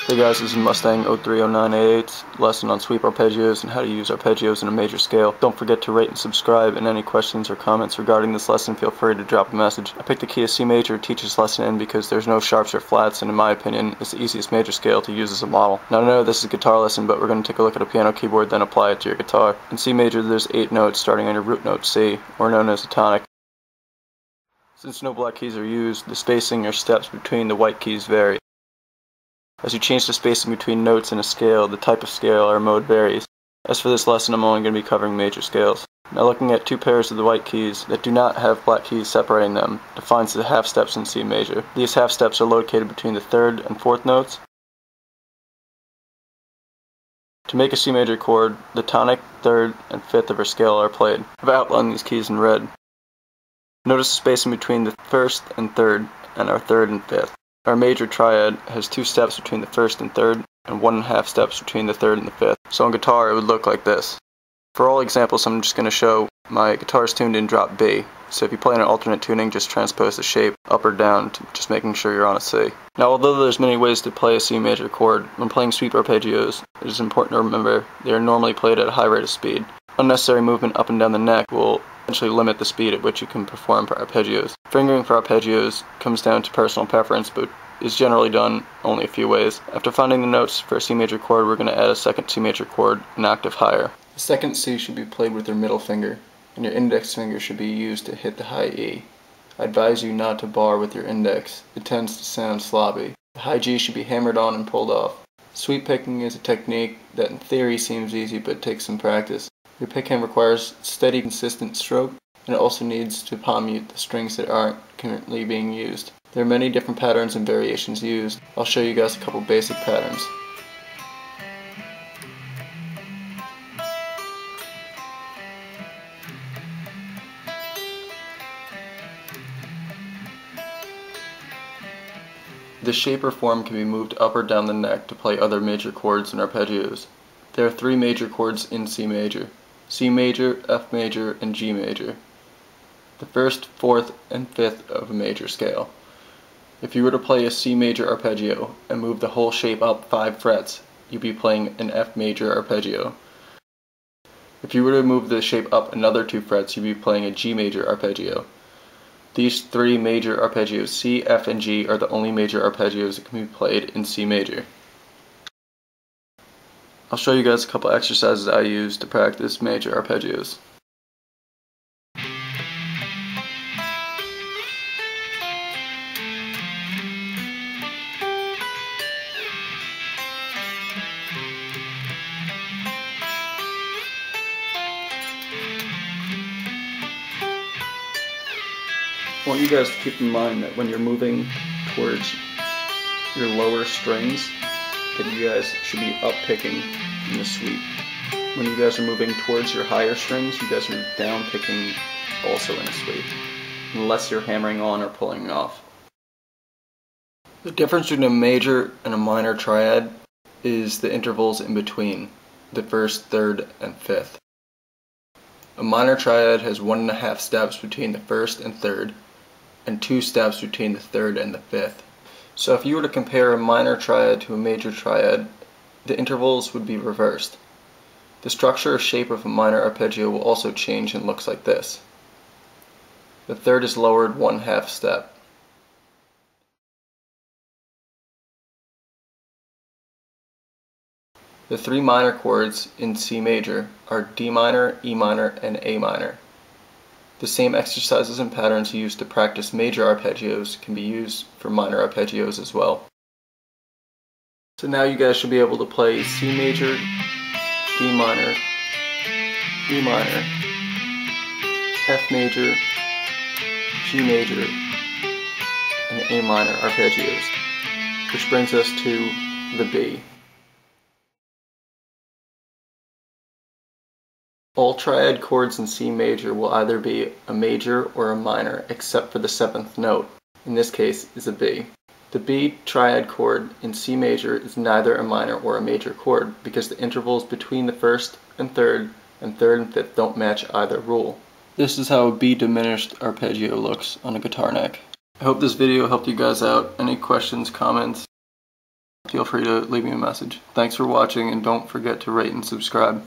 Hey guys, this is Mustang 030988 lesson on sweep arpeggios and how to use arpeggios in a major scale. Don't forget to rate and subscribe, and any questions or comments regarding this lesson, feel free to drop a message. I picked the key of C major to teach this lesson in because there's no sharps or flats, and in my opinion, it's the easiest major scale to use as a model. Now I know this is a guitar lesson, but we're going to take a look at a piano keyboard, then apply it to your guitar. In C major, there's 8 notes starting on your root note C, or known as a tonic. Since no black keys are used, the spacing or steps between the white keys vary. As you change the spacing between notes in a scale, the type of scale or mode varies. As for this lesson, I'm only going to be covering major scales. Now looking at 2 pairs of the white keys that do not have black keys separating them defines the half steps in C major. These half steps are located between the 3rd and 4th notes. To make a C major chord, the tonic, 3rd, and 5th of our scale are played. I've outlined these keys in red. Notice the spacing between the 1st and 3rd and our 3rd and 5th. Our major triad has 2 steps between the 1st and 3rd, and 1.5 steps between the 3rd and the 5th. So on guitar it would look like this. For all examples, I'm just going to show my guitar is tuned in drop B. So if you play in an alternate tuning, just transpose the shape up or down, just making sure you're on a C. Now although there's many ways to play a C major chord, when playing sweep arpeggios, it is important to remember they are normally played at a high rate of speed. Unnecessary movement up and down the neck will eventually limit the speed at which you can perform for arpeggios. Fingering for arpeggios comes down to personal preference, but is generally done only a few ways. After finding the notes for a C major chord, we're going to add a second C major chord an octave higher. The second C should be played with your middle finger, and your index finger should be used to hit the high E. I advise you not to bar with your index. It tends to sound sloppy. The high G should be hammered on and pulled off. Sweep picking is a technique that in theory seems easy but takes some practice. Your pickhand requires steady, consistent stroke, and it also needs to palm mute the strings that aren't currently being used. There are many different patterns and variations used. I'll show you guys a couple basic patterns. The shape or form can be moved up or down the neck to play other major chords and arpeggios. There are 3 major chords in C major: C major, F major, and G major. The 1st, 4th, and 5th of a major scale. If you were to play a C major arpeggio and move the whole shape up 5 frets, you'd be playing an F major arpeggio. If you were to move the shape up another 2 frets, you'd be playing a G major arpeggio. These 3 major arpeggios, C, F, and G, are the only major arpeggios that can be played in C major. I'll show you guys a couple exercises I use to practice major arpeggios. I want you guys to keep in mind that when you're moving towards your lower strings, that you guys should be up picking in the sweep. When you guys are moving towards your higher strings, you guys are down picking also in a sweep, unless you're hammering on or pulling off. The difference between a major and a minor triad is the intervals in between the 1st, 3rd, and 5th. A minor triad has 1.5 steps between the 1st and 3rd, and 2 steps between the 3rd and the 5th. So if you were to compare a minor triad to a major triad, the intervals would be reversed. The structure or shape of a minor arpeggio will also change and looks like this. The 3rd is lowered 1/2 step. The 3 minor chords in C major are D minor, E minor, and A minor. The same exercises and patterns used to practice major arpeggios can be used for minor arpeggios as well. So now you guys should be able to play C major, D minor, E minor, F major, G major, and A minor arpeggios, which brings us to the B. All triad chords in C major will either be a major or a minor, except for the 7th note. In this case, is a B. The B triad chord in C major is neither a minor or a major chord because the intervals between the 1st and 3rd and 5th don't match either rule. This is how a B diminished arpeggio looks on a guitar neck. I hope this video helped you guys out. Any questions, comments? feel free to leave me a message. Thanks for watching, and don't forget to rate and subscribe.